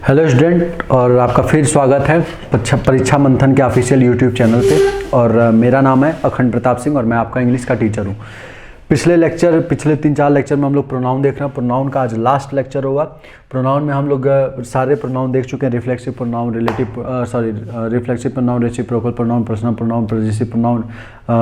Hello student, और आपका फिर स्वागत है परीक्षा मंथन के ऑफिशियल यूट्यूब चैनल पे। और मेरा नाम है अखंड प्रताप सिंह और मैं आपका इंग्लिश का टीचर हूँ। पिछले 3-4 लेक्चर में हम लोग प्रोनाउन देख रहे हैं। प्रोनाउन का आज लास्ट लेक्चर होगा। प्रोनाउन में हम लोग सारे प्रोनाउन देख चुके हैं। Reflexive pronoun, reflexive pronoun, reciprocal pronoun, personal pronoun, possessive pronoun,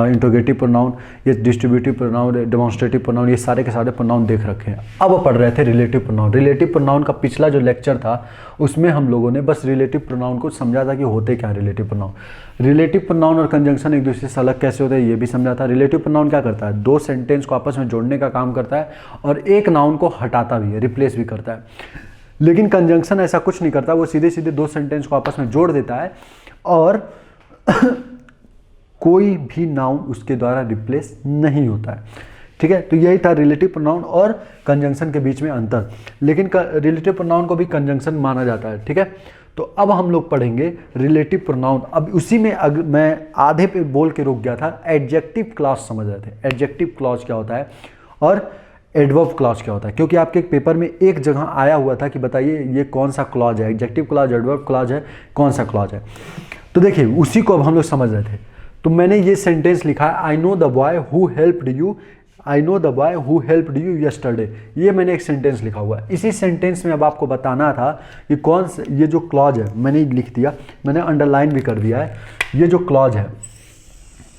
interrogative pronoun, ये डिस्ट्रीब्यूटिव प्रोनाउन, डेमोन्स्ट्रेटिव प्रोनाउन, ये सारे के सारे प्रोनाउन देख रखे हैं। अब पढ़ रहे थे रिलेटिव प्रोनाउन। रिलेटिव प्रोनाउन का पिछला जो लेक्चर था उसमें हम लोगों ने बस रिलेटिव प्रोनाउन को समझा था कि होते क्या रिलेटिव प्रोनाउन। रिलेटिव प्रोनाउन और कंजंक्शन एक दूसरे से अलग कैसे होते हैं ये भी समझा था। रिलेटिव प्रोनाउन क्या करता है? दो सेंटेंस को आपस में जोड़ने का काम करता है और एक नाउन को हटाता भी है, रिप्लेस भी करता है। लेकिन कंजंक्शन ऐसा कुछ नहीं करता, वो सीधे सीधे दो सेंटेंस को आपस में जोड़ देता है और कोई भी नाउन उसके द्वारा रिप्लेस नहीं होता है। ठीक है, तो यही था रिलेटिव प्रोनाउन और कंजंक्शन के बीच में अंतर। लेकिन रिलेटिव प्रोनाउन को भी कंजंक्शन माना जाता है। ठीक है, तो अब हम लोग पढ़ेंगे रिलेटिव प्रोनाउन। अब उसी में मैं आधे पे बोल के रुक गया था। एडजेक्टिव क्लॉज समझ रहे थे। एडजेक्टिव क्लॉज क्या होता है और एडवर्ब क्लॉज क्या होता है, क्योंकि आपके पेपर में एक जगह आया हुआ था कि बताइए ये कौन सा क्लॉज है, एडजेक्टिव क्लॉज, एडवर्ब क्लॉज है, कौन सा क्लॉज है। तो देखिए उसी को अब हम लोग समझ रहे थे। तो मैंने ये सेंटेंस लिखा है, I know the boy who helped you, I know the boy who helped you yesterday. ये मैंने एक सेंटेंस लिखा हुआ है। इसी सेंटेंस में अब आपको बताना था कि कौन सा ये जो क्लॉज है, मैंने लिख दिया, मैंने अंडरलाइन भी कर दिया है। ये जो क्लॉज है,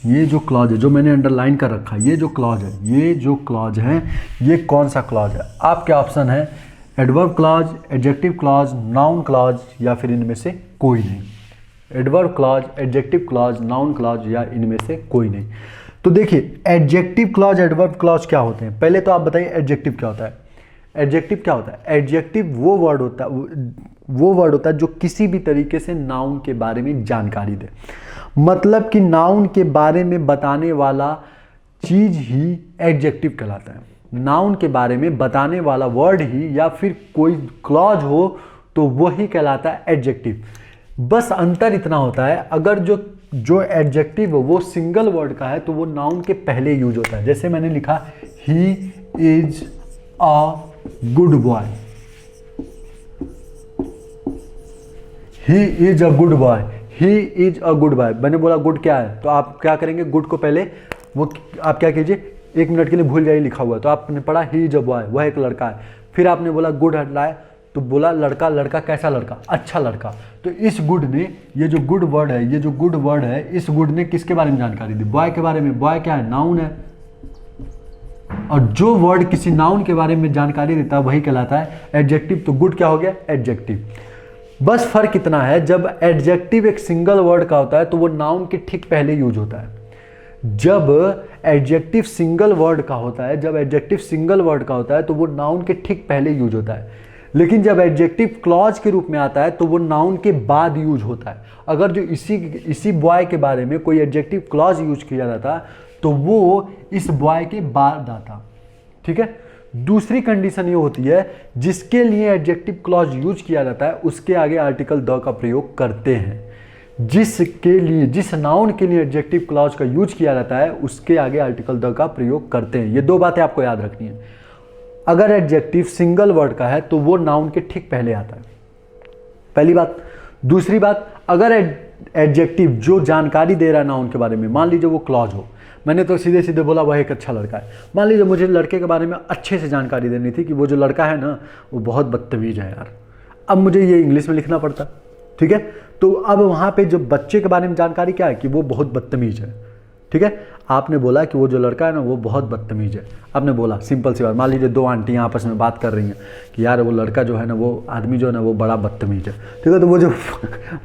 ये जो क्लॉज है जो मैंने अंडरलाइन कर रखा है, ये जो क्लॉज है, ये जो क्लॉज है, ये कौन सा क्लॉज है? आपके ऑप्शन है adverb clause, adjective clause, noun clause या फिर इनमें से कोई नहीं। Adverb clause, adjective clause, noun clause या इनमें से कोई नहीं। तो देखिए एडजेक्टिव क्लॉज, एडवर्ब क्लॉज क्या होते हैं? पहले तो आप बताइए एडजेक्टिव क्या होता है। एडजेक्टिव क्या होता है? एडजेक्टिव वो वर्ड होता है जो किसी भी तरीके से नाउन के बारे में जानकारी दे। मतलब कि नाउन के बारे में बताने वाला चीज ही एडजेक्टिव कहलाता है। नाउन के बारे में बताने वाला वर्ड ही या फिर कोई क्लॉज हो तो वही कहलाता है एडजेक्टिव। बस अंतर इतना होता है, अगर जो एडजेक्टिव वो सिंगल वर्ड का है तो वो नाउन के पहले यूज होता है। जैसे मैंने लिखा he is a good boy, he is a good boy, he is a good boy. मैंने बोला गुड क्या है, तो आप क्या करेंगे, गुड को पहले वो आप क्या कीजिए, 1 मिनट के लिए भूल जाइए लिखा हुआ है। तो आपने पढ़ा ही इज अ बॉय, वह एक लड़का है। फिर आपने बोला गुड हटाए तो बोला लड़का, लड़का कैसा लड़का? अच्छा लड़का। तो इस गुड ने, ये जो गुड वर्ड है, ये जो गुड वर्ड है, इस गुड ने किसके बारे में जानकारी दी? बॉय के बारे में। बॉय क्या है? नाउन है। और जो वर्ड किसी नाउन के बारे में जानकारी देता है वही कहलाता है एडजेक्टिव। तो गुड क्या हो गया? एडजेक्टिव। बस फर्क इतना है, जब एडजेक्टिव एक सिंगल वर्ड का होता है तो वो नाउन के ठीक पहले यूज होता है। जब एडजेक्टिव सिंगल वर्ड का होता है, जब एडजेक्टिव सिंगल वर्ड का होता है तो वो नाउन के ठीक पहले यूज होता है। लेकिन जब एडजेक्टिव क्लॉज के रूप में आता है तो वो नाउन के बाद यूज होता है। अगर जो इसी बॉय के बारे में कोई एडजेक्टिव क्लॉज यूज किया जाता तो वो इस बॉय के बाद आता। ठीक है। दूसरी कंडीशन ये होती है, जिसके लिए एडजेक्टिव क्लॉज यूज किया जाता है उसके आगे आर्टिकल द का प्रयोग करते हैं। जिसके लिए, जिस नाउन के लिए एडजेक्टिव क्लॉज का यूज किया जाता है उसके आगे आर्टिकल द का प्रयोग करते हैं। ये दो बातें आपको याद रखनी है। अगर एडजेक्टिव सिंगल वर्ड का है तो वो नाउन के ठीक पहले आता है, पहली बात। दूसरी बात, अगर एडजेक्टिव जो जानकारी दे रहा है नाउन के बारे में, मान लीजिए वो क्लॉज हो, मैंने तो सीधे सीधे बोला वह एक अच्छा लड़का है। मान लीजिए मुझे लड़के के बारे में अच्छे से जानकारी देनी थी कि वो जो लड़का है ना वो बहुत बदतमीज है यार। अब मुझे ये इंग्लिश में लिखना पड़ता। ठीक है, तो अब वहाँ पे जो बच्चे के बारे में जानकारी क्या है कि वो बहुत बदतमीज है। ठीक है, आपने बोला कि वो जो लड़का है ना वो बहुत बदतमीज है। आपने बोला सिंपल सी बात, मान लीजिए 2 आंटियाँ आपस में बात कर रही हैं कि यार वो लड़का जो है ना, वो आदमी जो है ना वो बड़ा बदतमीज है। ठीक है, तो वो जो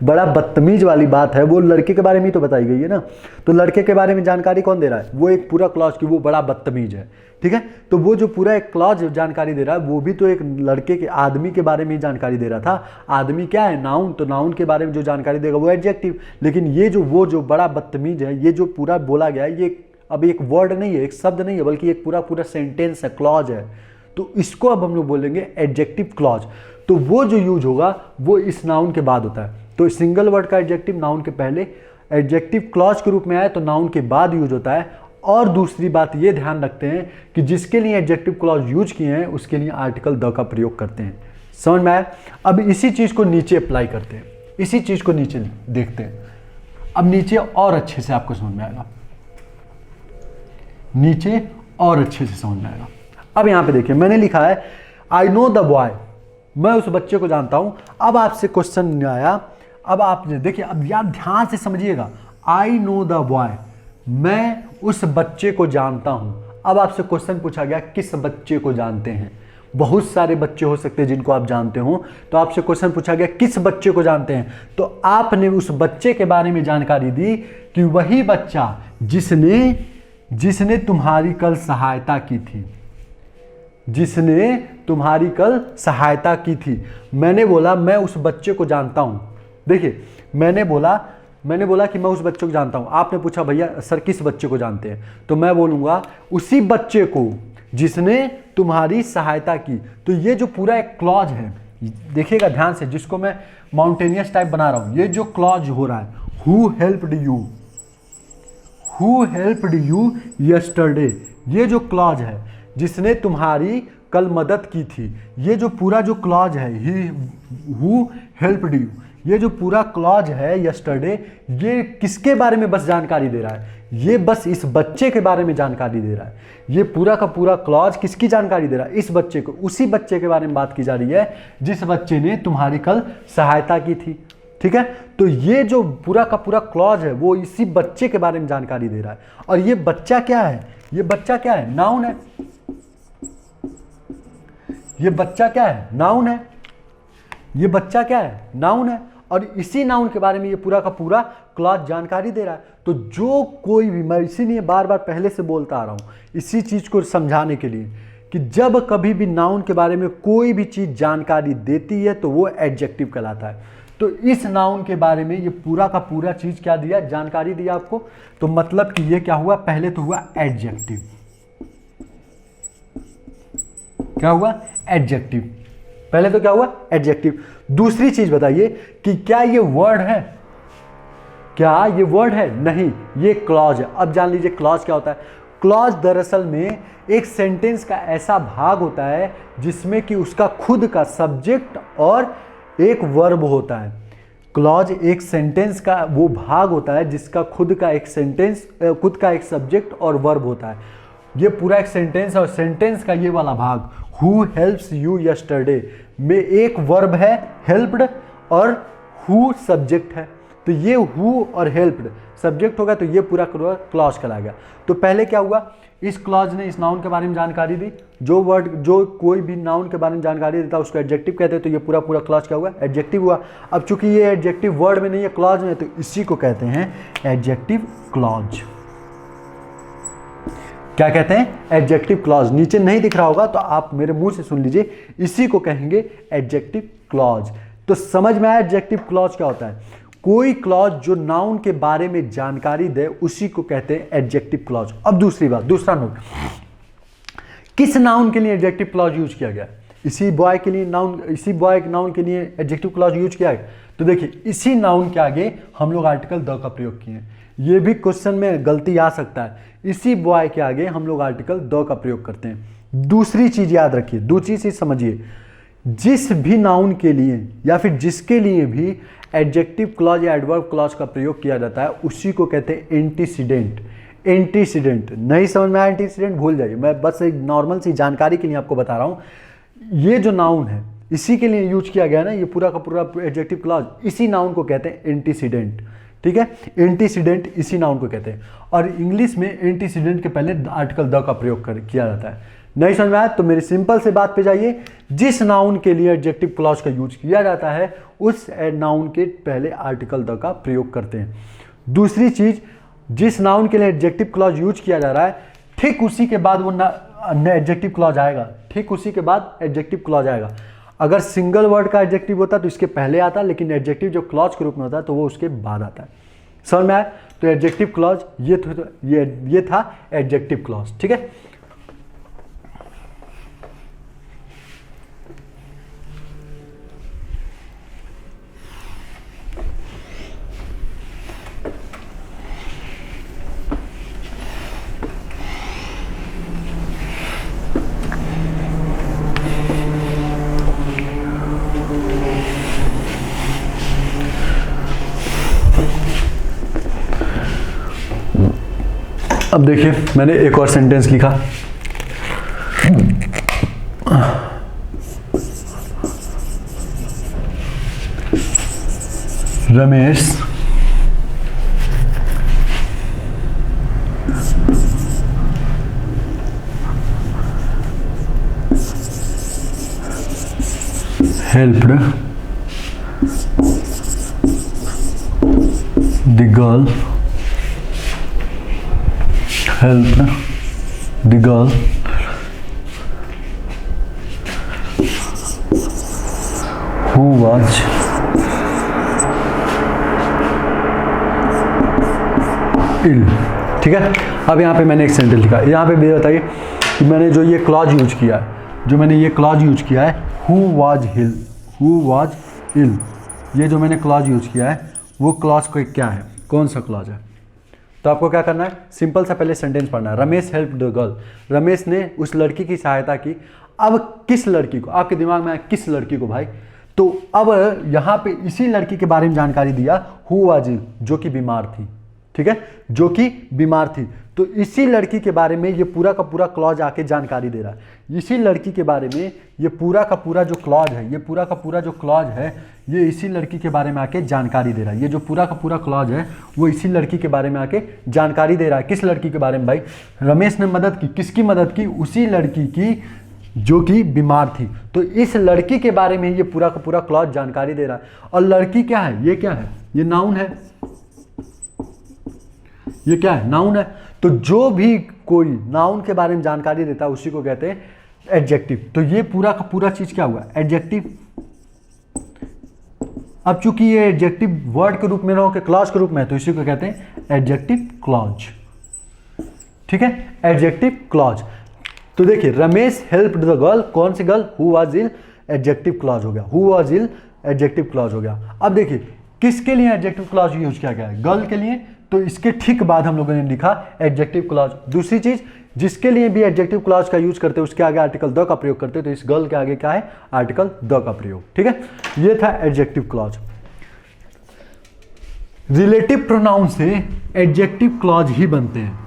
बड़ा बदतमीज वाली बात है वो लड़के के बारे में ही तो बताई गई है ना। तो लड़के के बारे में जानकारी कौन दे रहा है? वो एक पूरा क्लॉज कि वो बड़ा बदतमीज है। ठीक है, तो वो जो पूरा एक क्लॉज जानकारी दे रहा है वो भी तो एक लड़के के, आदमी के बारे में ही जानकारी दे रहा था। आदमी क्या है? नाउन। तो नाउन के बारे में जो जानकारी देगा वो एडजेक्टिव। लेकिन ये जो वो जो बड़ा बदतमीज है, ये जो पूरा बोला गया है, ये अब एक वर्ड नहीं है, एक शब्द नहीं है, बल्कि एक पूरा सेंटेंस है, क्लॉज है। तो इसको अब हम लोग बोलेंगे एडजेक्टिव क्लॉज। तो वो जो यूज होगा वो इस नाउन के बाद होता है। तो सिंगल वर्ड का एडजेक्टिव नाउन के पहले, एडजेक्टिव क्लॉज के रूप में आए तो नाउन के बाद यूज होता है। और दूसरी बात ये ध्यान रखते हैं कि जिसके लिए एडजेक्टिव क्लॉज यूज किए हैं उसके लिए आर्टिकल द का प्रयोग करते हैं। समझ में आया? अब इसी चीज को नीचे अप्लाई करते हैं, इसी चीज को नीचे देखते हैं। अब नीचे और अच्छे से आपको समझ में आएगा, नीचे और अच्छे से समझ में आएगा। अब यहां पे देखिए मैंने लिखा है आई नो द बॉय, मैं उस बच्चे को जानता हूं। अब आपसे क्वेश्चन नहीं आया, अब आपने देखिए, अब यार ध्यान से समझिएगा, आई नो द बॉय, मैं उस बच्चे को जानता हूं। अब आपसे क्वेश्चन पूछा गया किस बच्चे को जानते हैं। बहुत सारे बच्चे हो सकते हैं जिनको आप जानते हो, तो आपसे क्वेश्चन पूछा गया किस बच्चे को जानते हैं, तो आपने उस बच्चे के बारे में जानकारी दी कि वही बच्चा जिसने तुम्हारी कल सहायता की थी, जिसने तुम्हारी कल सहायता की थी। मैंने बोला मैं उस बच्चे को जानता हूं। देखिए मैंने बोला कि मैं उस बच्चे को जानता हूं। आपने पूछा भैया सर किस बच्चे को जानते हैं, तो मैं बोलूंगा उसी बच्चे को जिसने तुम्हारी सहायता की। तो ये जो पूरा एक क्लॉज है, देखिएगा ध्यान से, जिसको मैं माउंटेनियस टाइप बना रहा हूं, ये जो क्लॉज हो रहा है, हु हेल्प्ड यू यस्टरडे, ये जो क्लॉज है, जिसने तुम्हारी कल मदद की थी, ये जो पूरा जो क्लॉज है, हु हेल्प्ड यू, ये जो पूरा क्लॉज है यस्टरडे, ये किसके बारे में बस जानकारी दे रहा है? ये बस इस बच्चे के बारे में जानकारी दे रहा है। ये पूरा का पूरा क्लॉज किसकी जानकारी दे रहा है? इस बच्चे को, उसी बच्चे के बारे में बात की जा रही है जिस बच्चे ने तुम्हारी कल सहायता की थी। ठीक है, तो ये जो पूरा का पूरा क्लॉज है वो इसी बच्चे के बारे में जानकारी दे रहा है। और ये बच्चा क्या है? ये बच्चा क्या है? नाउन है। ये बच्चा क्या है? नाउन है। ये बच्चा क्या है? नाउन है। और इसी नाउन के बारे में ये पूरा का पूरा क्लॉज जानकारी दे रहा है। तो जो कोई भी, मैं इसीलिए बार बार पहले से बोलता आ रहा हूं इसी चीज को समझाने के लिए, कि जब कभी भी नाउन के बारे में कोई भी चीज जानकारी देती है तो वो एडजेक्टिव कहलाता है। तो इस नाउन के बारे में ये पूरा का पूरा चीज क्या दिया? जानकारी दिया आपको। तो मतलब कि ये क्या हुआ? पहले तो हुआ एडजेक्टिव। क्या हुआ? एडजेक्टिव। पहले तो क्या हुआ? एडजेक्टिव। दूसरी चीज बताइए कि क्या ये वर्ड है? क्या ये वर्ड है? नहीं, ये क्लॉज है। अब जान लीजिए क्लॉज क्या होता है। क्लॉज दरअसल में एक सेंटेंस का ऐसा भाग होता है जिसमें कि उसका खुद का सब्जेक्ट और एक वर्ब होता है। क्लॉज एक सेंटेंस का वो भाग होता है जिसका खुद का एक सब्जेक्ट और वर्ब होता है। ये पूरा एक सेंटेंस, और सेंटेंस का ये वाला भाग हु हेल्प्स यू यस्टरडे में एक वर्ब है हेल्प्ड, और हु सब्जेक्ट है। तो ये हु और हेल्प्ड सब्जेक्ट होगा, तो ये पूरा क्लॉज कहला गया। तो पहले क्या हुआ? इस क्लॉज ने इस नाउन के बारे में जानकारी दी। जो कोई भी नाउन के बारे में जानकारी देता है उसको एडजेक्टिव कहते हैं। तो ये पूरा क्लॉज क्या हुआ? एडजेक्टिव हुआ। अब चूंकि ये एडजेक्टिव वर्ड में नहीं है, क्लॉज में, तो इसी को कहते हैं एडजेक्टिव क्लॉज। क्या कहते हैं? Adjective clause. नीचे नहीं दिख रहा होगा तो आप मेरे मुंह से सुन लीजिए, इसी को कहेंगे एडजेक्टिव क्लॉज। तो समझ में आया एडजेक्टिव क्लॉज क्या होता है? कोई क्लॉज जो नाउन के बारे में जानकारी दे उसी को कहते हैं एडजेक्टिव क्लॉज। अब दूसरी बात, दूसरा नोट, किस नाउन के लिए एडजेक्टिव क्लॉज यूज किया गया? इसी बॉय नाउन के लिए एडजेक्टिव क्लॉज यूज किया गया। तो देखिए इसी नाउन के आगे हम लोग आर्टिकल द का प्रयोग किए। ये भी क्वेश्चन में गलती आ सकता है। इसी बॉय के आगे हम लोग आर्टिकल द का प्रयोग करते हैं। दूसरी चीज याद रखिए, दूसरी चीज समझिए, जिस भी नाउन के लिए या फिर जिसके लिए भी एडजेक्टिव क्लॉज या एडवर्ब क्लॉज का प्रयोग किया जाता है उसी को कहते हैं एंटीसीडेंट। एंटीसीडेंट नहीं समझ में आया? एंटीसीडेंट भूल जाइए, मैं बस एक नॉर्मल सी जानकारी के लिए आपको बता रहा हूं। ये जो नाउन है इसी के लिए यूज किया गया ना, ये पूरा का पूरा एडजेक्टिव क्लॉज, इसी नाउन को कहते हैं एंटीसीडेंट। ठीक है, एंटीसीडेंट इसी नाउन को कहते हैं। और इंग्लिश में एंटीसीडेंट के पहले आर्टिकल द का प्रयोग किया जाता है। नहीं समझ में आया तो मेरी सिंपल से बात पे जाइए, जिस नाउन के लिए एडजेक्टिव क्लॉज का यूज किया जाता है उस नाउन के पहले आर्टिकल द का प्रयोग करते हैं। दूसरी चीज, जिस नाउन के लिए एडजेक्टिव क्लॉज यूज किया जा रहा है ठीक उसी के बाद वो एडजेक्टिव क्लॉज आएगा। ठीक उसी के बाद एडजेक्टिव क्लॉज आएगा। अगर सिंगल वर्ड का एडजेक्टिव होता तो इसके पहले आता, लेकिन एडजेक्टिव जो क्लॉज के रूप में होता है तो वो उसके बाद आता है। समझ में आया? तो एडजेक्टिव क्लॉज ये था एडजेक्टिव क्लॉज। ठीक है, अब देखिए मैंने एक और सेंटेंस लिखा, Ramesh helped the girl who was ill। ठीक है, अब यहाँ पे मैंने एक सेंटेंस लिखा, यहाँ पे भी बताइए कि मैंने जो ये क्लॉज यूज किया है, हु वाज इल, ये जो मैंने क्लॉज यूज किया है वो क्लॉज को क्या है, कौन सा क्लॉज है। तो आपको क्या करना है, सिंपल सा पहले सेंटेंस पढ़ना है। Ramesh help the girl, Ramesh ने उस लड़की की सहायता की। अब किस लड़की को, आपके दिमाग में आया किस लड़की को भाई, तो अब यहाँ पे इसी लड़की के बारे में जानकारी दिया, हु वाज इल, जो कि बीमार थी। ठीक है, जो कि बीमार थी, तो इसी लड़की के बारे में ये पूरा का पूरा क्लॉज आके जानकारी दे रहा है। इसी लड़की के बारे में ये पूरा का पूरा जो क्लॉज है, ये पूरा का पूरा जो क्लॉज है, ये इसी लड़की के बारे में आके जानकारी दे रहा है। ये जो पूरा का पूरा क्लॉज है वो इसी लड़की के बारे में आके जानकारी दे रहा है। किस लड़की के बारे में भाई, रमेश ने मदद की, किसकी मदद की, उसी लड़की की जो कि बीमार थी। तो इस लड़की के बारे में ये पूरा का पूरा क्लॉज जानकारी दे रहा है। और लड़की क्या है, ये क्या है, ये नाउन है, ये क्या है, नाउन है। तो जो भी कोई नाउन के बारे में जानकारी देता है उसी को कहते हैं एडजेक्टिव। तो ये पूरा का पूरा चीज क्या हुआ, एडजेक्टिव। अब चूंकि ये एडजेक्टिव वर्ड के रूप में ना हो के क्लॉज के रूप में है, तो इसी को कहते हैं एडजेक्टिव क्लॉज। ठीक है, एडजेक्टिव क्लॉज। तो देखिए रमेश हेल्प द गर्ल, कौन सी girl, who was ill, adjective clause हो गया, who was ill adjective clause हो गया। अब देखिए किसके लिए एडजेक्टिव क्लॉज यूज किया गया है, गर्ल के लिए, तो इसके ठीक बाद हम लोगों ने लिखा एडजेक्टिव क्लॉज। दूसरी चीज, जिसके लिए भी एडजेक्टिव क्लॉज का यूज करते हैं उसके आगे आर्टिकल द का प्रयोग करते हैं, तो इस गर्ल के आगे क्या है, आर्टिकल द का प्रयोग। ठीक है, ये था एडजेक्टिव क्लॉज। रिलेटिव प्रोनाउन से एडजेक्टिव क्लॉज ही बनते हैं,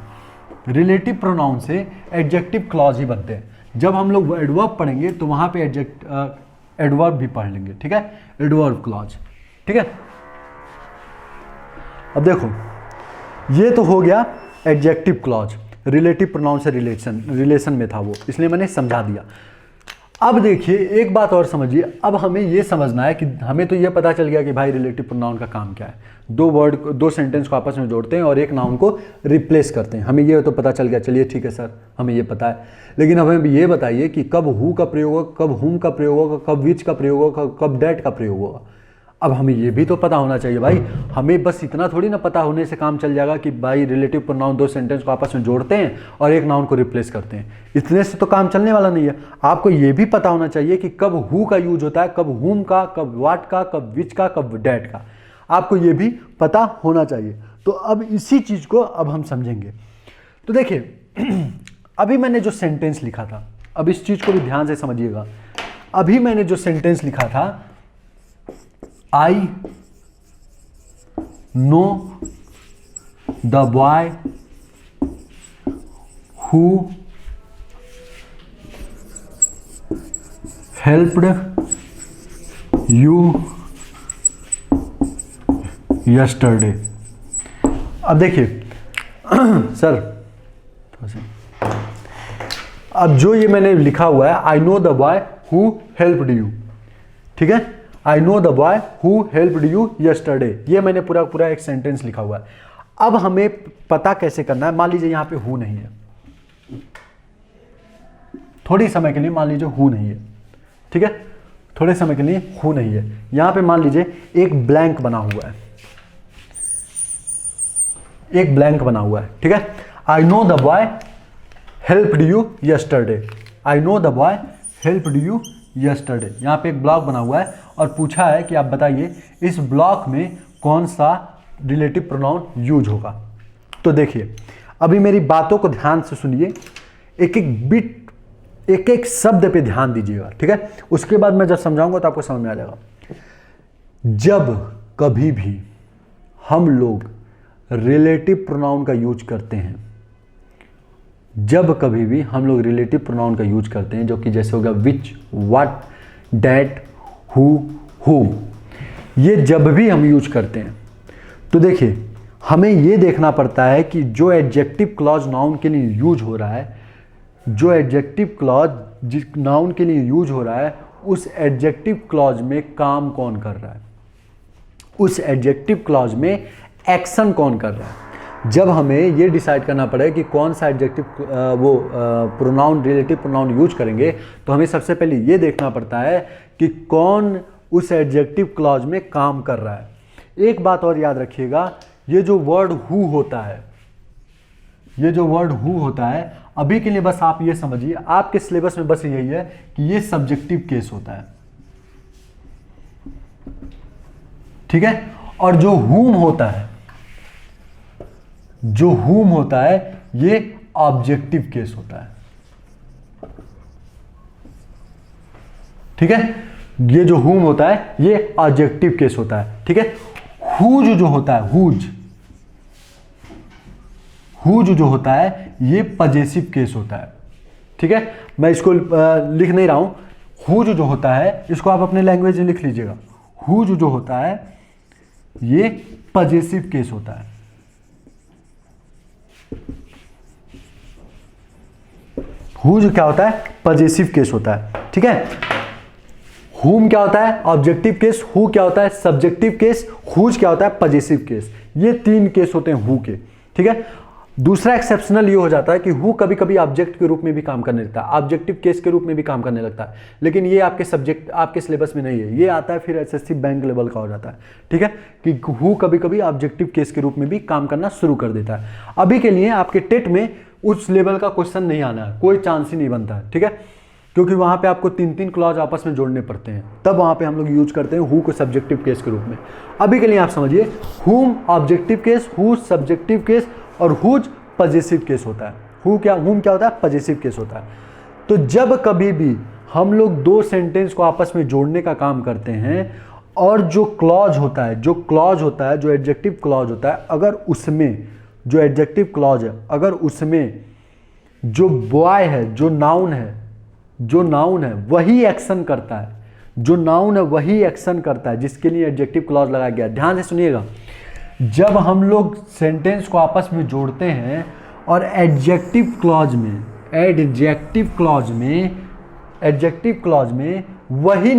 रिलेटिव प्रोनाउन से एडजेक्टिव क्लॉज ही बनते हैं। जब हम लोग एडवर्ब पढ़ेंगे तो वहां पे एडवर्ब भी पढ़ लेंगे। ठीक है, एडवर्ब क्लॉज। ठीक है, अब देखो ये तो हो गया एडजेक्टिव क्लॉज, रिलेटिव प्रोनाउन से रिलेशन में था वो, इसलिए मैंने समझा दिया। अब देखिए एक बात और समझिए, अब हमें ये समझना है कि हमें तो ये पता चल गया कि भाई रिलेटिव प्रोनाउन का काम क्या है, दो सेंटेंस को आपस में जोड़ते हैं और एक नाउन को रिप्लेस करते हैं। हमें ये तो पता चल गया, चलिए ठीक है सर, हमें ये पता है। लेकिन अब हमें ये बताइए कि कब हु का प्रयोग होगा, कब हुम का प्रयोग होगा, कब विच का प्रयोग होगा, कब दैट का प्रयोग होगा। अब हमें ये भी तो पता होना चाहिए भाई। हमें बस इतना थोड़ी ना पता होने से काम चल जाएगा कि भाई रिलेटिव प्रोनाउन दो सेंटेंस को आपस में जोड़ते हैं और एक नाउन को रिप्लेस करते हैं, इतने से तो काम चलने वाला नहीं है। आपको ये भी पता होना चाहिए कि कब हु का यूज होता है, कब हुम का, कब व्हाट का, कब विच का, कब डैट का, आपको ये भी पता होना चाहिए। तो अब इसी चीज को अब हम समझेंगे। तो देखिए अभी मैंने जो सेंटेंस लिखा था, अब इस चीज को भी ध्यान से समझिएगा। अभी मैंने जो सेंटेंस लिखा था, I know the boy who helped you yesterday। अब देखिए सर, अब जो ये मैंने लिखा हुआ है, I know the boy who helped you, ठीक है, I know the boy who helped you yesterday, ये मैंने पूरा पूरा एक सेंटेंस लिखा हुआ है। अब हमें पता कैसे करना है, मान लीजिए यहां पे हु नहीं है, थोड़ी समय के लिए मान लीजिए हु नहीं है, ठीक है, थोड़े समय के लिए हु नहीं है। यहां पे मान लीजिए एक ब्लैंक बना हुआ है, एक ब्लैंक बना हुआ है, ठीक है। I know the boy helped you yesterday, I know the boy helped you yesterday. यहाँ पे एक ब्लॉक बना हुआ है और पूछा है कि आप बताइए इस ब्लॉक में कौन सा रिलेटिव प्रोनाउन यूज होगा। तो देखिए अभी मेरी बातों को ध्यान से सुनिए, एक एक बिट, एक एक शब्द पे ध्यान दीजिएगा, ठीक है। उसके बाद मैं जब समझाऊंगा तो आपको समझ में आ जाएगा। जब कभी भी हम लोग रिलेटिव प्रोनाउन का यूज करते हैं, जब कभी भी हम लोग रिलेटिव प्रोनाउन का यूज करते हैं, जो कि जैसे होगा विच, व्हाट, डैट, हु, हुम, ये जब भी हम यूज करते हैं तो देखिए हमें ये देखना पड़ता है कि जो एडजेक्टिव क्लॉज नाउन के लिए यूज हो रहा है, जो एडजेक्टिव क्लॉज जिस नाउन के लिए यूज हो रहा है, उस एडजेक्टिव क्लॉज में काम कौन कर रहा है, उस एडजेक्टिव क्लॉज में एक्शन कौन कर रहा है। जब हमें ये डिसाइड करना पड़े कि कौन सा adjective pronoun, relative pronoun use करेंगे, तो हमें सबसे पहले ये देखना पड़ता है कि कौन उस एडजेक्टिव क्लॉज में काम कर रहा है। एक बात और याद रखिएगा, ये जो वर्ड हु होता है, ये जो वर्ड हु होता है, अभी के लिए बस आप ये समझिए, आपके सिलेबस में बस यही है कि ये सब्जेक्टिव केस होता है, ठीक है। और जो हुम होता है, जो हुम होता है, ये ऑब्जेक्टिव केस होता है, ठीक है। ये जो हुम होता है ये ऑब्जेक्टिव केस होता है, ठीक है। हुज जो होता है, हुज, हुज जो होता है ये पजेसिव केस होता है, ठीक है। मैं इसको लिख नहीं रहा हूं, हुज जो होता है इसको आप अपने लैंग्वेज में लिख लीजिएगा। हुज जो होता है ये पजेसिव केस होता है, हुज क्या होता है, पजेसिव केस होता है, ठीक है। हुम क्या होता है, ऑब्जेक्टिव केस, हु क्या होता है, सब्जेक्टिव केस, हुज क्या होता है, पजेसिव केस। ये 3 केस होते हैं हु के, ठीक है। दूसरा एक्सेप्शनल ये हो जाता है कि हु कभी कभी ऑब्जेक्ट के रूप में भी काम करने लगता है, ऑब्जेक्टिव केस के रूप में भी काम करने लगता है, लेकिन ये आपके सब्जेक्ट, आपके सिलेबस में नहीं है, ये आता है फिर एसएससी बैंक लेवल का हो जाता है, ठीक है, कि हु कभी कभी ऑब्जेक्टिव केस के रूप में भी काम करना शुरू कर देता है। अभी के लिए आपके टेट में उस लेवल का क्वेश्चन नहीं आना है, कोई चांस ही नहीं बनता है, ठीक है, क्योंकि वहां पे आपको 3-3 क्लॉज आपस में जोड़ने पड़ते हैं, तब वहां पे हम लोग यूज करते हैं हु को सब्जेक्टिव केस के रूप में। अभी के लिए आप समझिए, हुम objective case, who subjective case और हुज पजेसिव केस होता है। हुम क्या होता है, पजेसिव केस होता है। तो जब कभी भी हम लोग 2 सेंटेंस को आपस में जोड़ने का काम करते हैं और जो क्लॉज होता है, जो क्लॉज होता है, जो एडजेक्टिव क्लॉज होता है, अगर उसमें जो एडजेक्टिव क्लॉज है, अगर उसमें जो बॉय है, जो नाउन है, जो नाउन है वही एक्शन करता है, जो नाउन है वही एक्शन करता है जिसके लिए एडजेक्टिव क्लॉज लगाया गया। ध्यान से सुनिएगा, जब हम लोग सेंटेंस को आपस में जोड़ते हैं और एडजेक्टिव क्लॉज में, एडजेक्टिव क्लॉज में वही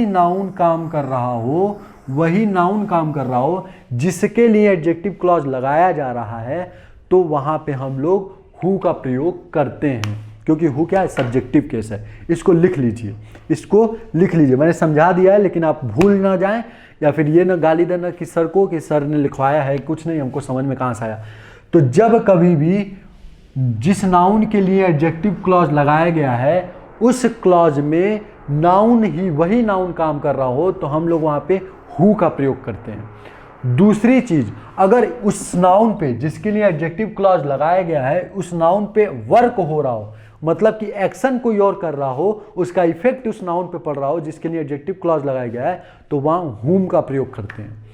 नाउन काम कर रहा हो, वही नाउन काम कर रहा हो जिसके लिए एडजेक्टिव क्लॉज लगाया जा रहा है, तो वहां पे हम लोग हु का प्रयोग करते हैं, क्योंकि हु क्या है, सब्जेक्टिव केस है। इसको लिख लीजिए, इसको लिख लीजिए, मैंने समझा दिया है, लेकिन आप भूल ना जाएं या फिर ये ना गाली देना कि सर को कि सर ने लिखवाया है, कुछ नहीं, हमको समझ में कहाँ से आया। तो जब कभी भी जिस नाउन के लिए एडजेक्टिव क्लॉज लगाया गया है उस क्लॉज में नाउन ही, वही नाउन काम कर रहा हो, तो हम लोग वहाँ पे हु का प्रयोग करते हैं। दूसरी चीज, अगर उस नाउन पे जिसके लिए एडजेक्टिव क्लॉज लगाया गया है उस नाउन पे वर्क हो रहा हो, मतलब कि एक्शन कोई और कर रहा हो, उसका इफेक्ट उस नाउन पे पड़ रहा हो जिसके लिए एडजेक्टिव क्लॉज लगाया गया है, तो वहां हुम का प्रयोग करते हैं।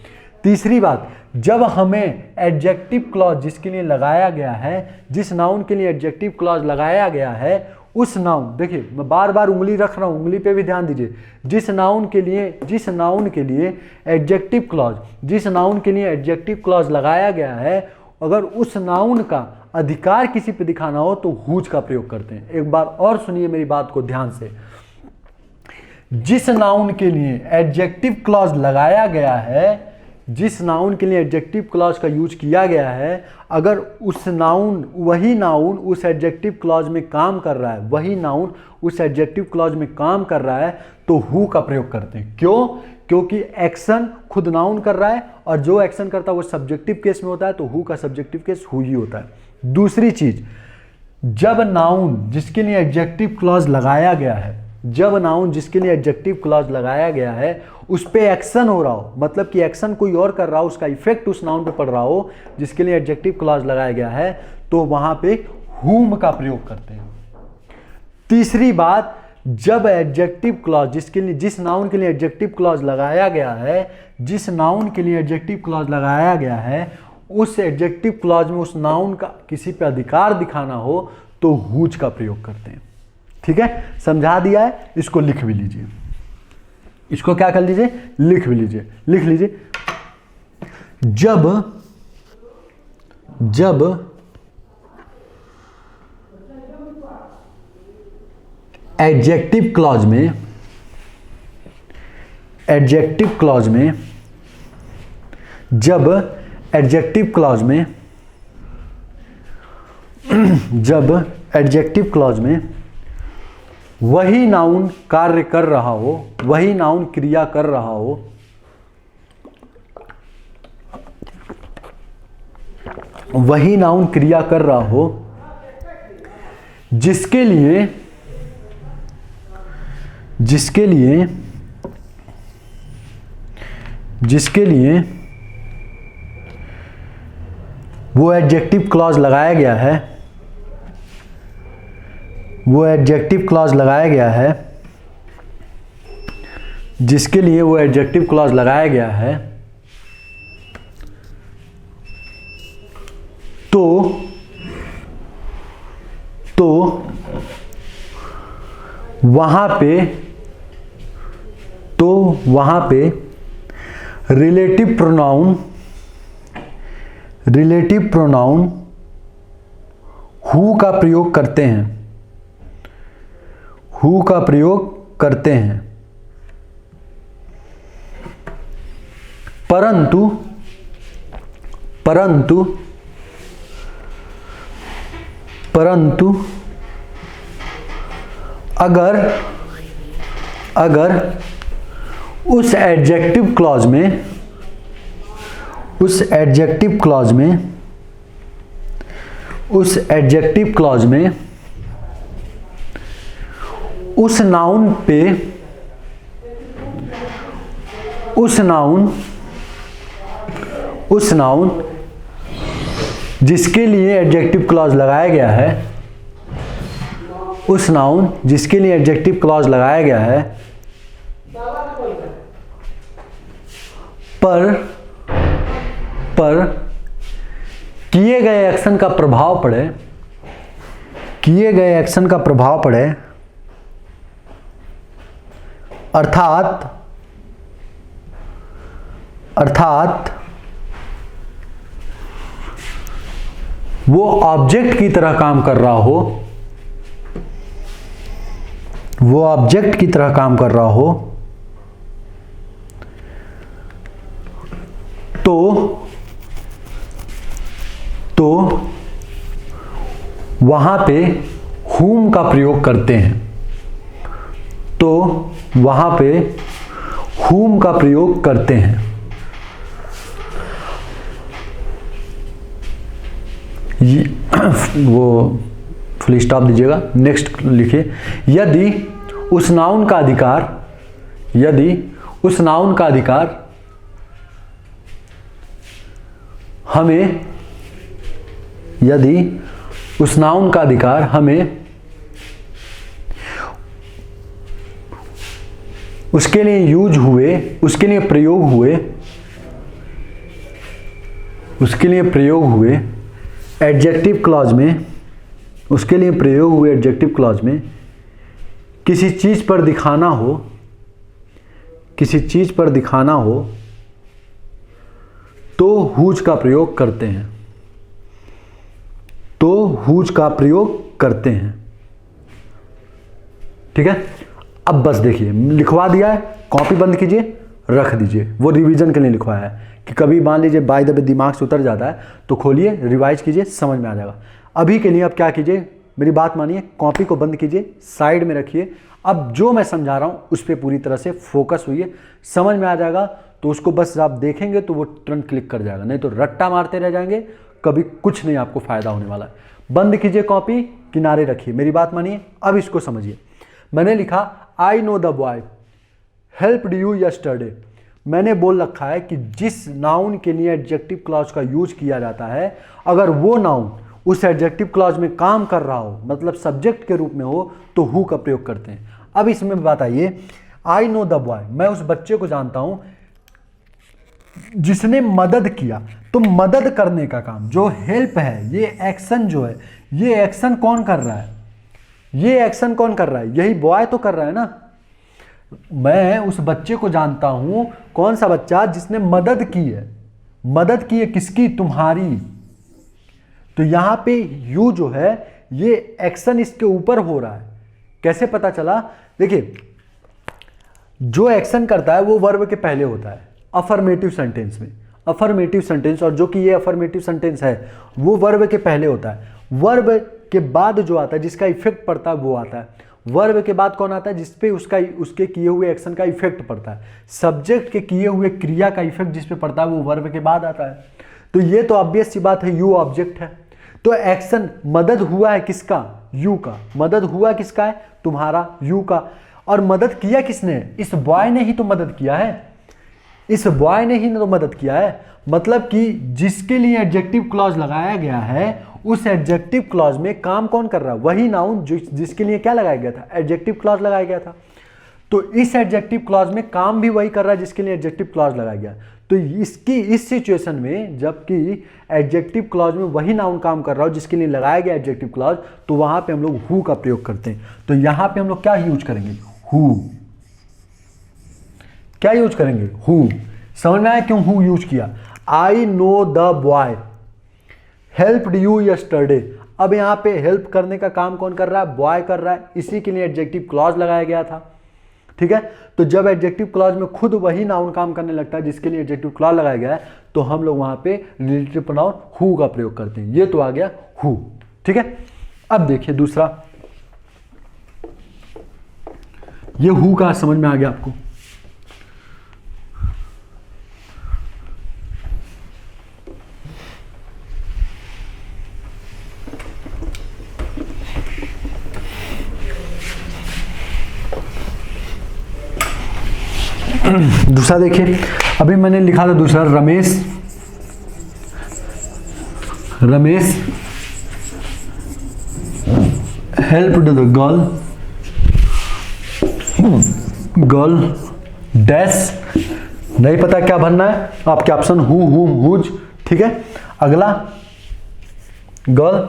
तीसरी बात, जब हमें एडजेक्टिव क्लॉज जिसके लिए लगाया गया है, जिस नाउन के लिए एडजेक्टिव क्लॉज लगाया गया है, उस नाउन, देखिए मैं बार बार उंगली रख रहा हूं, उंगली पे भी ध्यान दीजिए, जिस नाउन के लिए एडजेक्टिव क्लॉज, जिस नाउन के लिए एडजेक्टिव क्लॉज लगाया गया है, अगर उस नाउन का अधिकार किसी पे दिखाना हो तो हुज का प्रयोग करते हैं। एक बार और सुनिए मेरी बात को ध्यान से, जिस नाउन के लिए एडजेक्टिव क्लॉज लगाया गया है, जिस नाउन के लिए एडजेक्टिव क्लॉज का यूज किया गया है, अगर उस नाउन, वही नाउन उस एडजेक्टिव क्लॉज में काम कर रहा है, वही नाउन उस एडजेक्टिव क्लॉज में काम कर रहा है, तो हु का प्रयोग करते हैं। क्यों? क्योंकि एक्शन खुद नाउन कर रहा है और जो एक्शन करता है वो सब्जेक्टिव केस में होता है, तो हु का सब्जेक्टिव केस हु ही होता है। दूसरी चीज, जब नाउन जिसके लिए एडजेक्टिव क्लॉज लगाया गया है, जब नाउन जिसके लिए एडजेक्टिव क्लॉज लगाया गया है उस पे एक्शन हो रहा हो, मतलब कि एक्शन कोई और कर रहा हो, उसका इफेक्ट उस नाउन पे पड़ रहा हो जिसके लिए एडजेक्टिव क्लॉज लगाया गया है, तो वहां पे हुम का प्रयोग करते हैं। तीसरी बात, जब एडजेक्टिव क्लॉज जिसके लिए, जिस नाउन के लिए एडजेक्टिव क्लॉज लगाया गया है, जिस नाउन के लिए एडजेक्टिव क्लॉज लगाया गया है उस एडजेक्टिव क्लॉज में उस नाउन का किसी पे अधिकार दिखाना हो तो हुज का प्रयोग करते हैं। ठीक है, समझा दिया है, इसको लिख भी लीजिए, इसको क्या कर लीजिए, लिख भी लीजिए, लिख लीजिए। जब एडजेक्टिव क्लॉज में जब एडजेक्टिव क्लॉज में वही नाउन कार्य कर रहा हो, वही नाउन क्रिया कर रहा हो, वही नाउन क्रिया कर रहा हो जिसके लिए वो एडजेक्टिव क्लॉज लगाया गया है, जिसके लिए वो एडजेक्टिव क्लॉज लगाया गया है, तो वहां पे रिलेटिव प्रोनाउन हु का प्रयोग करते हैं, परंतु अगर उस एडजेक्टिव क्लॉज में उस नाउन जिसके लिए एडजेक्टिव क्लॉज लगाया गया है, पर किए गए एक्शन का प्रभाव पड़े, अर्थात वो ऑब्जेक्ट की तरह काम कर रहा हो, तो वहां पे whom का प्रयोग करते हैं, वो फुल स्टॉप दीजिएगा, नेक्स्ट लिखिए। यदि उस नाउन का अधिकार हमें उसके लिए यूज हुए, उसके लिए प्रयोग हुए एडजेक्टिव क्लॉज में किसी चीज पर दिखाना हो तो हुज का प्रयोग करते हैं, ठीक है। अब बस देखिए, लिखवा दिया है, कॉपी बंद कीजिए, रख दीजिए। वो रिवीजन के लिए लिखवाया है कि कभी मान लीजिए बाय द वे दिमाग से उतर जाता है तो खोलिए, रिवाइज कीजिए, समझ में आ जाएगा। अभी के लिए अब क्या कीजिए, मेरी बात मानिए, कॉपी को बंद कीजिए, साइड में रखिए। अब जो मैं समझा रहा हूँ उस पर पूरी तरह से फोकस हुई, समझ में आ जाएगा तो उसको बस आप देखेंगे तो वो तुरंत क्लिक कर जाएगा, नहीं तो रट्टा मारते रह जाएंगे, कभी कुछ नहीं आपको फायदा होने वाला है। बंद कीजिए, कॉपी किनारे रखिए, मेरी बात मानिए। अब इसको समझिए, मैंने लिखा I know the boy helped you yesterday. मैंने बोल रखा है कि जिस नाउन के लिए एडजेक्टिव क्लॉज का यूज किया जाता है, अगर वो नाउन उस एडजेक्टिव क्लॉज में काम कर रहा हो, मतलब सब्जेक्ट के रूप में हो, तो हु का प्रयोग करते हैं। अब इसमें बात आइए, आई नो द बॉय, मैं उस बच्चे को जानता हूं जिसने मदद किया। तो मदद करने का काम जो हेल्प है, ये एक्शन जो है, ये एक्शन कौन कर रहा है? ये एक्शन कौन कर रहा है? यही बॉय तो कर रहा है ना। मैं उस बच्चे को जानता हूं, कौन सा बच्चा? जिसने मदद की है। मदद की है किसकी? तुम्हारी। तो यहां पे यू जो है ये एक्शन इसके ऊपर हो रहा है। कैसे पता चला? देखिए, जो एक्शन करता है वो वर्ब के पहले होता है अफर्मेटिव सेंटेंस में। अफर्मेटिव सेंटेंस, और जो कि ये अफर्मेटिव सेंटेंस है वो वर्ब के पहले होता है। वर्ब के बाद जो आता है, जिसका इफेक्ट पड़ता है, वो आता है। वर्ब के बाद कौन आता है? जिसपे उसके किए हुए एक्शन का इफेक्ट पड़ता है। सब्जेक्ट के किए हुए क्रिया का इफेक्ट जिसपे पड़ता है वो वर्ब के बाद आता है। तो ये तो ऑब्वियस सी बात है, यू ऑब्जेक्ट है। तो एक्शन मदद हुआ है किसका? यू का। मदद हुआ किसका है? तुम्हारा, यू का। और मदद किया किसने? इस बॉय ने ही तो मदद किया है। इस बॉय ने ही तो मदद किया है। मतलब कि जिसके लिए एडजेक्टिव क्लॉज लगाया गया है, उस एडजेक्टिव क्लॉज में काम कौन कर रहा है? वही नाउन जिसके लिए क्या लगाया गया था? एडजेक्टिव क्लॉज लगाया गया था। तो इस एडजेक्टिव क्लॉज में काम भी वही कर रहा है जिसके लिए एडजेक्टिव क्लॉज लगाया गया। तो इसकी इस सिचुएशन में जबकि एडजेक्टिव क्लॉज में वही नाउन काम कर रहा हो जिसके लिए लगाया गया एडजेक्टिव क्लॉज, तो वहां पे हम लोग हु का प्रयोग करते हैं। तो यहां पे हम लोग क्या यूज करेंगे? हु। क्या यूज करेंगे? हु। समझ में आया क्यों हु यूज किया? I know the boy helped you yesterday. अब यहां पे हेल्प करने का काम कौन कर रहा है? बॉय कर रहा है। इसी के लिए एडजेक्टिव क्लॉज लगाया गया था। ठीक है। तो जब एडजेक्टिव क्लॉज में खुद वही नाउन काम करने लगता है जिसके लिए एडजेक्टिव क्लॉज लगाया गया है, तो हम लोग वहां पे रिलेटिव प्रोनाउन हु का प्रयोग करते हैं। ये तो आ गया हु। ठीक है। अब देखिए दूसरा, ये हु का समझ में आ गया आपको? दूसरा देखिए, अभी मैंने लिखा था दूसरा, Ramesh helped the girl dash. नहीं पता क्या भरना है आपके ऑप्शन, हु, हुम, हुज। ठीक है। अगला, गर्ल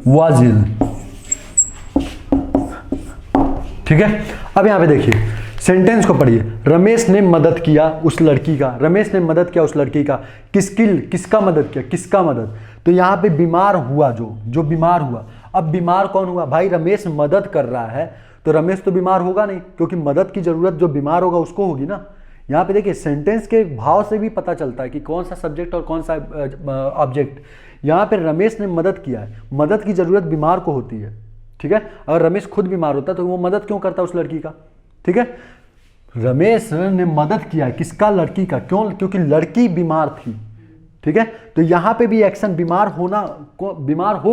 वाज इल। ठीक है। अब यहां पे देखिए, सेंटेंस को पढ़िए। रमेश ने मदद किया उस लड़की का। रमेश ने मदद किया उस लड़की का। किसका मदद किया? किसका मदद? तो यहां पे बीमार हुआ, जो बीमार हुआ। अब बीमार कौन हुआ? भाई रमेश मदद कर रहा है, तो रमेश तो बीमार होगा नहीं, क्योंकि मदद की जरूरत जो बीमार होगा उसको होगी ना। यहां पे देखिए, सेंटेंस के भाव से भी पता चलता है कि कौन सा सब्जेक्ट और कौन सा ऑब्जेक्ट। यहां पे रमेश ने मदद किया है, मदद की जरूरत बीमार को होती है। ठीक है। अगर रमेश खुद बीमार होता तो वो मदद क्यों करता उस लड़की का? ठीक है। रमेश ने मदद किया किसका? लड़की का। क्यों? क्योंकि लड़की बीमार थी। ठीक है। तो यहां पे भी एक्शन बीमार हो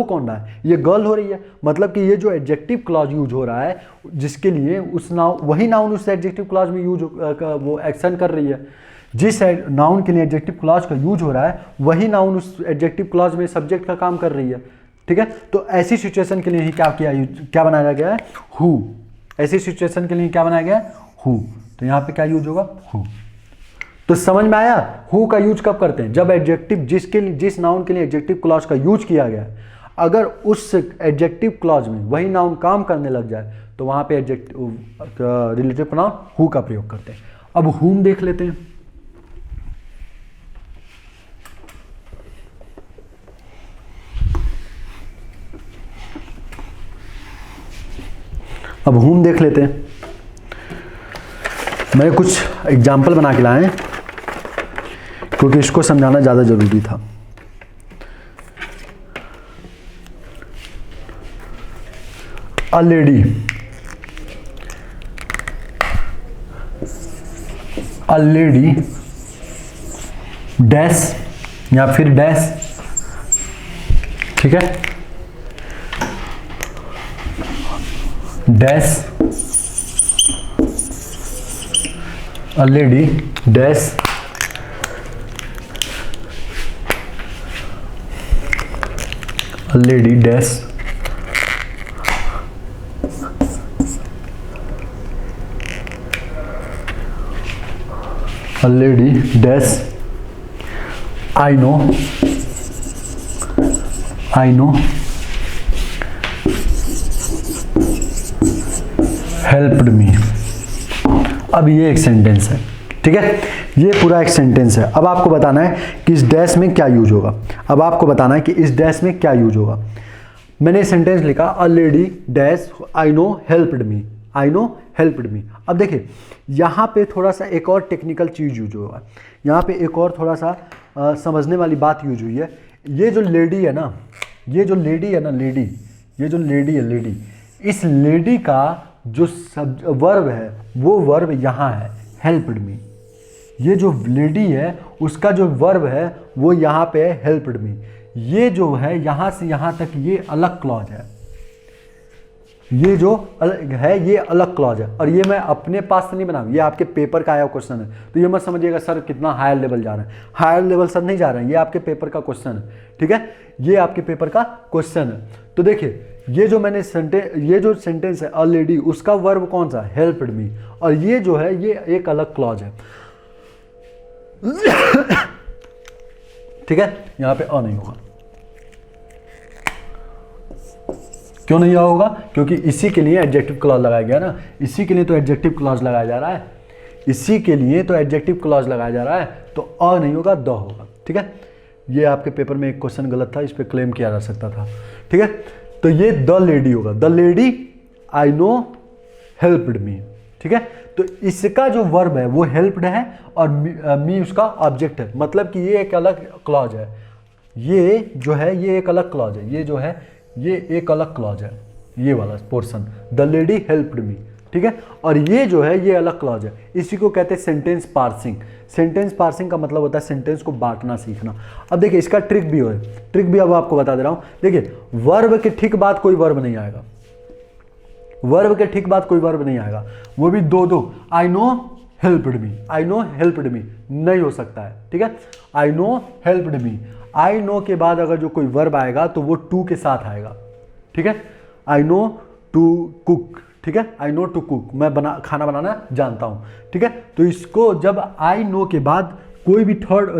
कौन रहा है? ये गर्ल हो रही है। मतलब कि ये जो एडजेक्टिव क्लॉज यूज हो रहा है जिसके लिए उस वही नाउन उस एडजेक्टिव क्लॉज में यूज वो एक्शन कर रही है। जिस नाउन के लिए एडजेक्टिव क्लॉज का यूज हो रहा है वही नाउन उस एडजेक्टिव क्लॉज में सब्जेक्ट का काम कर रही है। ठीक है। तो ऐसी सिचुएशन के लिए ही क्या बनाया गया है? हु। ऐसी सिचुएशन के लिए क्या बनाया गया है? हु। तो यहां पे क्या यूज होगा? हु। तो समझ में आया? हु का यूज कब करते हैं? जब एडजेक्टिव जिस नाउन के लिए एडजेक्टिव क्लॉज का यूज किया गया है, अगर उस एडजेक्टिव क्लॉज में वही नाउन काम करने लग जाए तो वहां पे एडजेक्टिव रिलेटिव प्रोनाउन हु का प्रयोग करते हैं। अब हुम देख लेते हैं। अब हुम देख लेते हैं। मैंने कुछ एग्जाम्पल बना के लाए हैं क्योंकि इसको समझाना ज़्यादा ज़रूरी था। अ लेडी डैश या फिर डैश। ठीक है। Dash a lady dash a lady dash a lady dash I know helped me। अब ये एक सेंटेंस है, ठीक है, ये पूरा एक सेंटेंस है। अब आपको बताना है कि इस डैश में क्या यूज होगा। अब आपको बताना है कि इस डैश में क्या यूज होगा। मैंने सेंटेंस लिखा a lady dash I know helped me, I know helped me. अब देखिए यहाँ पे थोड़ा सा एक और टेक्निकल चीज़ यूज होगा, यहाँ पे एक और थोड़ा सा समझने वाली बात यूज हुई है। ये जो लेडी है ना, ये जो लेडी है ना, ये जो लेडी है, लेडी, इस लेडी का जो वर्ब है वो वर्ब यहाँ है, हेल्प्ड मी। ये जो लेडी है उसका जो वर्ब है वो यहाँ पे है, हेल्प्ड मी। ये जो है यहाँ से यहाँ तक ये अलग क्लॉज है, ये जो अलग है ये अलग क्लॉज है। और ये मैं अपने पास से नहीं बनाऊँ, ये आपके पेपर का आया क्वेश्चन है। तो ये मत समझिएगा सर कितना हायर लेवल जा रहा है, हायर लेवल सर नहीं जा रहा है, ये आपके पेपर का क्वेश्चन है, ठीक है, ये आपके पेपर का क्वेश्चन है। तो देखिए ये जो मैंने ये जो सेंटेंस है अ लेडी, उसका वर्ब कौन सा, हेल्प्ड मी, और ये जो है ये एक अलग क्लॉज है, ठीक है। यहां पे अ नहीं होगा, क्यों नहीं होगा, क्योंकि इसी के लिए एडजेक्टिव क्लॉज लगाया गया ना, इसी के लिए तो एडजेक्टिव क्लॉज लगाया जा रहा है, इसी के लिए तो एडजेक्टिव क्लॉज लगाया जा रहा है। तो अ नहीं होगा, द होगा, ठीक है। ये आपके पेपर में एक क्वेश्चन गलत था, इस पर क्लेम किया जा सकता था, ठीक है। तो ये द लेडी होगा, the lady I know helped me, ठीक है। तो इसका जो वर्ब है वो हेल्प्ड है और मी उसका ऑब्जेक्ट है, मतलब कि ये एक अलग क्लॉज है, ये जो है ये एक अलग क्लॉज है, ये जो है ये एक अलग क्लॉज है, ये वाला portion the lady helped me, ठीक है। और ये जो है ये अलग क्लॉज है, इसी को कहते हैं सेंटेंस पार्सिंग। सेंटेंस पार्सिंग का मतलब होता है सेंटेंस को बांटना सीखना। अब देखिए इसका ट्रिक भी है, ट्रिक भी अब आपको बता दे रहा हूं। देखिए वर्ब के ठीक बाद कोई वर्ब नहीं आएगा, वर्ब के ठीक बाद कोई वर्ब नहीं आएगा, वो भी दो I know helped me, I know helped me नहीं हो सकता है, ठीक है। I know helped me, I know के बाद अगर जो कोई वर्ब आएगा तो वो टू के साथ आएगा, ठीक है। आई नो टू कुक, ठीक है, आई नो टू कुक, मैं खाना बनाना जानता हूँ, ठीक है। तो इसको जब आई नो के बाद कोई भी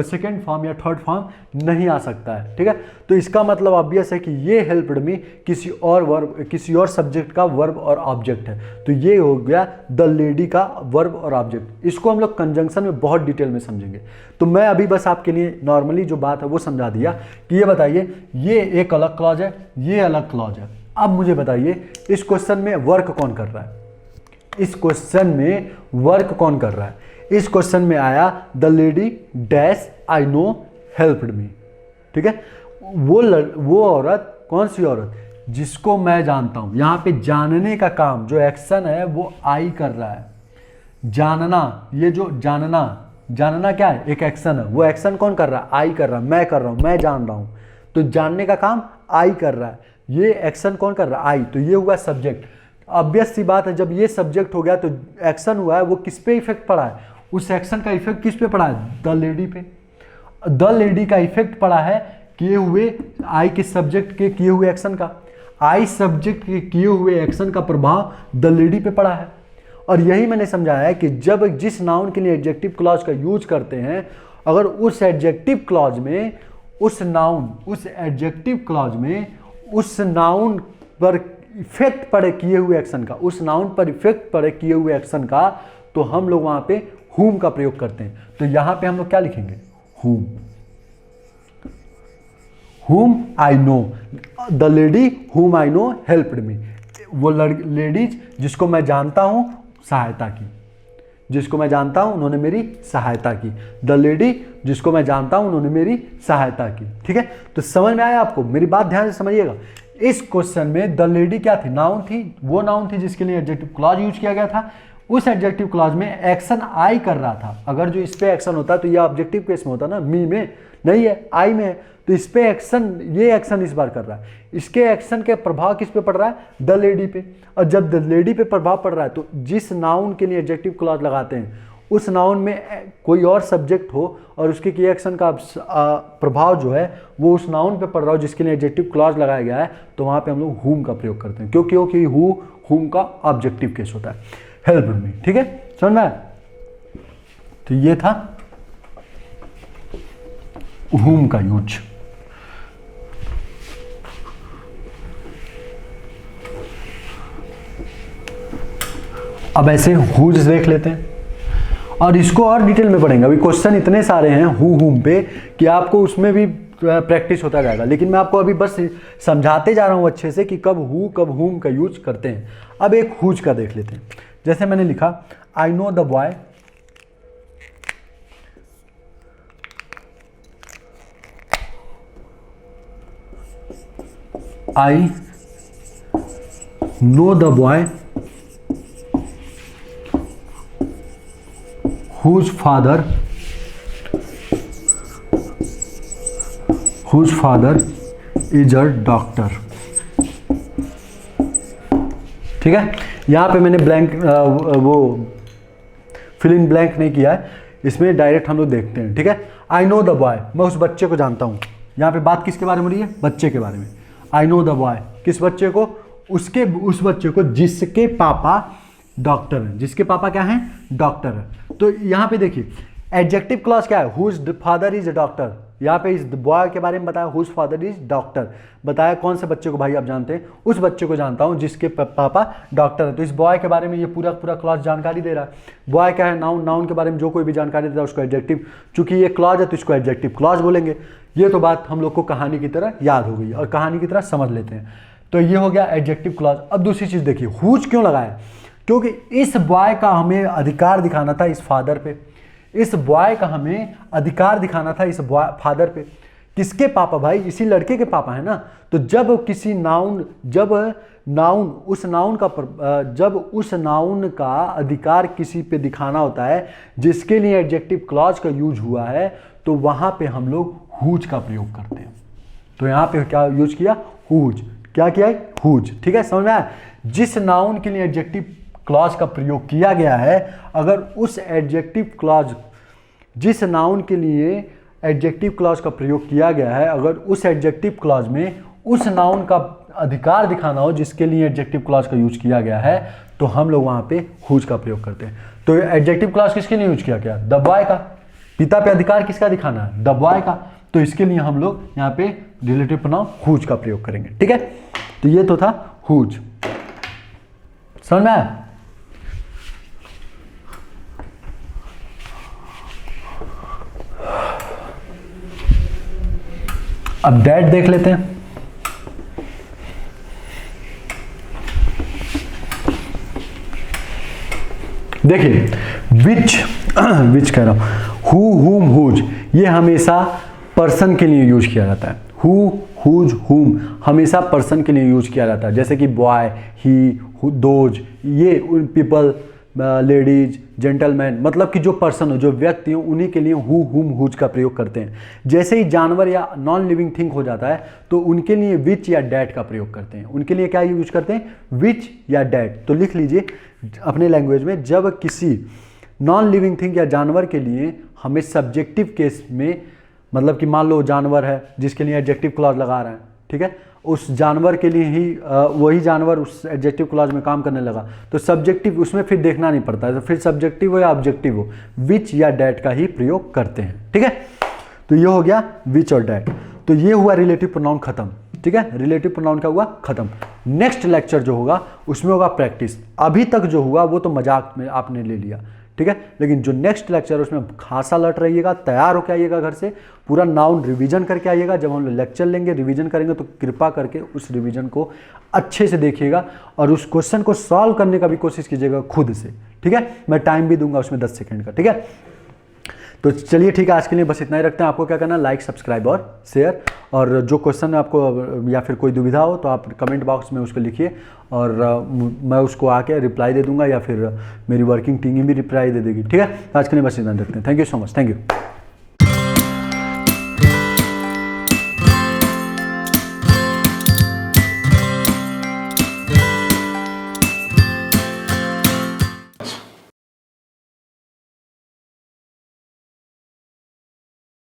सेकंड फॉर्म या थर्ड फॉर्म नहीं आ सकता है, ठीक है। तो इसका मतलब ऑब्वियस है कि ये हेल्प्ड मी किसी और वर्ब, किसी और सब्जेक्ट का वर्ब और ऑब्जेक्ट है। तो ये हो गया द लेडी का वर्ब और ऑब्जेक्ट। इसको हम लोग कंजंक्शन में बहुत डिटेल में समझेंगे। तो मैं अभी बस आपके लिए नॉर्मली जो बात है वो समझा दिया कि ये बताइए ये एक अलग क्लॉज है, ये अलग क्लॉज है। अब मुझे बताइए इस क्वेश्चन में वर्क कौन कर रहा है, इस क्वेश्चन में वर्क कौन कर रहा है। इस क्वेश्चन में आया the lady dash I know helped me, ठीक है। वो औरत, कौन सी औरत, जिसको मैं जानता हूं। यहां पे जानने का काम जो एक्शन है वो आई कर रहा है, जानना, ये जो जानना क्या है, एक एक्शन है, वो एक्शन कौन कर रहा है, आई कर रहा है, मैं कर रहा हूं, मैं जान रहा हूं। तो जानने का काम आई कर रहा है, ये एक्शन कौन कर रहा है, आई। तो ये हुआ सब्जेक्ट। ऑब्वियस सी बात है जब ये सब्जेक्ट हो गया तो एक्शन हुआ है वो किस पे इफेक्ट पड़ा है, उस एक्शन का इफेक्ट किस पे पड़ा है, द लेडी पे। द लेडी का इफेक्ट पड़ा है किए हुए आई के सब्जेक्ट के किए हुए एक्शन का, आई सब्जेक्ट के किए हुए एक्शन का प्रभाव द लेडी पे पड़ा है। और यही मैंने समझाया है कि जब जिस नाउन के लिए एडजेक्टिव क्लॉज का यूज करते हैं, अगर उस एडजेक्टिव क्लॉज में उस नाउन, उस एडजेक्टिव क्लॉज में उस नाउन पर इफेक्ट पड़े किए हुए एक्शन का, उस नाउन पर इफेक्ट पड़े किए हुए एक्शन का, तो हम लोग वहां पे whom का प्रयोग करते हैं। तो यहां पे हम लोग क्या लिखेंगे, whom, whom I know, the lady whom I know helped me। वो लेडीज जिसको मैं जानता हूं सहायता की, जिसको मैं जानता हूं उन्होंने मेरी सहायता की। द लेडी जिसको मैं जानता हूं उन्होंने मेरी सहायता की, ठीक है। तो समझ में आया आपको, मेरी बात ध्यान से समझिएगा। इस क्वेश्चन में द लेडी क्या थी, नाउन थी, वो नाउन थी जिसके लिए एडजेक्टिव क्लॉज यूज किया गया था। उस एडजेक्टिव क्लॉज में एक्शन आई कर रहा था। अगर जो इस पे एक्शन होता तो ये ऑब्जेक्टिव केस में होता ना, मी में नहीं है, आई में है। तो इस पे एक्शन, ये एक्शन इस बार कर रहा है, इसके एक्शन के प्रभाव किस पे पड़ रहा है, द लेडी पे। और जब द लेडी पे प्रभाव पड़ रहा है तो जिस नाउन के लिए एडजेक्टिव क्लॉज लगाते हैं उस नाउन में कोई और सब्जेक्ट हो और उसके किए एक्शन का प्रभाव जो है वो उस नाउन पे पड़ रहा हो जिसके लिए एडजेक्टिव क्लॉज लगाया गया है, तो वहां पे हम लोग whom का प्रयोग करते हैं, क्योंकि whom का ऑब्जेक्टिव केस होता है, हेल्प मी, ठीक है, समझ में आया। तो ये था whom का यूज। अब ऐसे whose देख लेते हैं और इसको और डिटेल में पढ़ेंगे। अभी क्वेश्चन इतने सारे हैं whom पे कि आपको उसमें भी प्रैक्टिस होता जाएगा, लेकिन मैं आपको अभी बस समझाते जा रहा हूँ अच्छे से कि कब हु कब whom का यूज करते हैं। अब एक whose का देख लेते हैं। जैसे मैंने लिखा I know the boy, I know the boy whose father is a doctor। ठीक है, यहां पे मैंने ब्लैंक वो फिल इन ब्लैंक नहीं किया है, इसमें डायरेक्ट हम लोग देखते हैं। ठीक है, आई नो द बॉय, मैं उस बच्चे को जानता हूं। यहां पे बात किसके बारे में हो रही है? बच्चे के बारे में। आई नो द बॉय, किस बच्चे को? उस बच्चे को जिसके पापा डॉक्टर हैं। जिसके पापा क्या हैं? डॉक्टर है। तो यहाँ पे देखिए एडजेक्टिव क्लॉज क्या है? Whose father is a doctor. यहाँ पे इस बॉय के बारे में बताया हुज फादर इज डॉक्टर। बताया कौन से बच्चे को भाई आप जानते हैं? उस बच्चे को जानता हूँ जिसके पापा डॉक्टर है। तो इस बॉय के बारे में ये पूरा क्लॉज जानकारी दे रहा है। बॉय क्या है? नाउन। नाउन के बारे में जो कोई भी जानकारी देता है उसको एडजेक्टिव, चूंकि ये क्लॉज है तो इसको एडजेक्टिव क्लॉज बोलेंगे। ये तो बात हम लोग को कहानी की तरह याद हो गई और कहानी की तरह समझ लेते हैं। तो ये हो गया एडजेक्टिव क्लॉज। अब दूसरी चीज देखिए, हुज क्यों लगाया? क्योंकि इस बॉय का हमें अधिकार दिखाना था इस फादर पे। इस बॉय का हमें अधिकार दिखाना था इस फादर पे। किसके पापा भाई? इसी लड़के के पापा है ना। तो जब किसी नाउन, जब उस नाउन का अधिकार किसी पे दिखाना होता है जिसके लिए एडजेक्टिव क्लॉज का यूज हुआ है, तो वहां पे हम लोग हुज का प्रयोग करते हैं। तो यहां पे क्या यूज किया? हुज। क्या किया है? हुज। ठीक है, समझ में आया? जिस नाउन के लिए एडजेक्टिव क्लॉज का प्रयोग किया गया है, अगर उस एडजेक्टिव क्लॉज, जिस नाउन के लिए एडजेक्टिव क्लॉज का प्रयोग किया गया है, अगर उस एडजेक्टिव क्लॉज में उस नाउन का अधिकार दिखाना हो जिसके लिए एडजेक्टिव क्लॉज का यूज किया गया है, तो हम लोग वहां पे हुज का प्रयोग करते हैं। तो एडजेक्टिव क्लॉज किसके लिए यूज किया गया? द बॉय का। पिता पे अधिकार किसका दिखाना है? द बॉय का। तो इसके लिए हम लोग यहाँ पे रिलेटिव प्रोनाउन हुज का प्रयोग करेंगे। ठीक है, तो ये तो था हुज। समझ में आया? अब दैट देख लेते हैं। देखिए विच कह रहा हूं, हु हुम हुज, ये हमेशा पर्सन के लिए यूज किया जाता है। हु हुज हुम हमेशा पर्सन के लिए यूज किया जाता है। जैसे कि बॉय, ही, दोज, ये पीपल, लेडीज, जेंटलमैन, मतलब कि जो पर्सन हो, जो व्यक्ति हो, उन्हीं के लिए हु हुम हुज का प्रयोग करते हैं। जैसे ही जानवर या नॉन लिविंग थिंग हो जाता है तो उनके लिए विच या डैट का प्रयोग करते हैं। उनके लिए क्या यूज करते हैं? विच या डैट। तो लिख लीजिए अपने लैंग्वेज में, जब किसी नॉन लिविंग थिंग या जानवर के लिए हमें सब्जेक्टिव केस में, मतलब कि मान लो जानवर है जिसके लिए एडजेक्टिव क्लॉज लगा रहे हैं, ठीक है, उस जानवर के लिए ही वही जानवर उस एडजेक्टिव क्लॉज में काम करने लगा, तो सब्जेक्टिव उसमें फिर देखना नहीं पड़ता है, तो फिर सब्जेक्टिव हो या ऑब्जेक्टिव हो, विच या डैट का ही प्रयोग करते हैं। ठीक है, तो ये हो गया विच और डैट। तो ये हुआ रिलेटिव प्रोनाउन खत्म। ठीक है, रिलेटिव प्रोनाउन का हुआ खत्म। नेक्स्ट लेक्चर जो होगा उसमें होगा प्रैक्टिस। अभी तक जो हुआ वो तो मजाक में आपने ले लिया, ठीक है, लेकिन जो नेक्स्ट लेक्चर उसमें खासा अलर्ट रहिएगा, तैयार होकर आइएगा घर से, पूरा नाउन रिवीजन करके आइएगा। जब हम लोग लेक्चर लेंगे, रिवीजन करेंगे, तो कृपा करके उस रिवीजन को अच्छे से देखिएगा और उस क्वेश्चन को सॉल्व करने का भी कोशिश कीजिएगा खुद से। ठीक है, मैं टाइम भी दूंगा उसमें 10 सेकंड का। ठीक है, तो चलिए ठीक है, आज के लिए बस इतना ही रखते हैं। आपको क्या करना है, लाइक, सब्सक्राइब और शेयर। और जो क्वेश्चन आपको या फिर कोई दुविधा हो तो आप कमेंट बॉक्स में उसको लिखिए और मैं उसको आके रिप्लाई दे दूंगा या फिर मेरी वर्किंग टीम भी रिप्लाई दे देगी। ठीक है, आज के लिए बस इतना रखते हैं। Thank you so much, thank you.